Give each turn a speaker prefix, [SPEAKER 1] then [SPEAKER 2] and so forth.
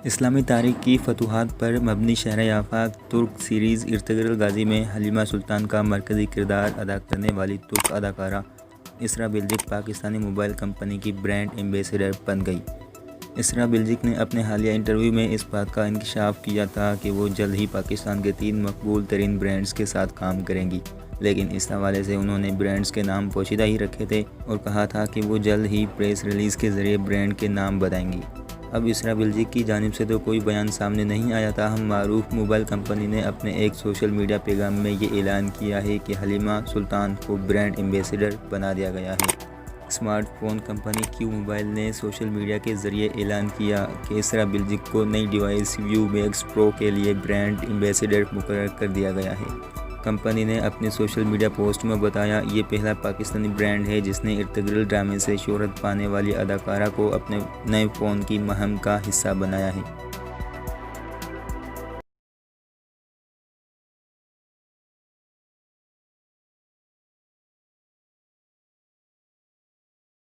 [SPEAKER 1] اسلامی تاریخ کی فتوحات پر مبنی شہر آفاق ترک سیریز ارطغرل غازی میں حلیمہ سلطان کا مرکزی کردار ادا کرنے والی ترک اداکارہ اسراء بلچک پاکستانی موبائل کمپنی کی برانڈ ایمبیسڈر بن گئی۔ اسراء بلچک نے اپنے حالیہ انٹرویو میں اس بات کا انکشاف کیا تھا کہ وہ جلد ہی پاکستان کے 3 مقبول ترین برانڈز کے ساتھ کام کریں گی، لیکن اس حوالے سے انہوں نے برانڈز کے نام پوشیدہ ہی رکھے تھے اور کہا تھا کہ وہ جلد ہی پریس ریلیز کے ذریعے برانڈ کے نام بتائیں گی۔ اب اسراء بلچک کی جانب سے تو کوئی بیان سامنے نہیں آیا، تاہم معروف موبائل کمپنی نے اپنے ایک سوشل میڈیا پیغام میں یہ اعلان کیا ہے کہ حلیمہ سلطان کو برانڈ ایمبیسڈر بنا دیا گیا ہے۔ اسمارٹ فون کمپنی کیو موبائل نے سوشل میڈیا کے ذریعے اعلان کیا کہ اسراء بلچک کو نئی ڈیوائس ویو میکس پرو کے لیے برانڈ ایمبیسڈر مقرر کر دیا گیا ہے۔ کمپنی نے اپنے سوشل میڈیا پوسٹ میں بتایا، یہ پہلا پاکستانی برانڈ ہے جس نے ارطغرل ڈرامے سے شہرت پانے والی اداکارہ کو اپنے نئے فون کی مہم کا حصہ بنایا ہے۔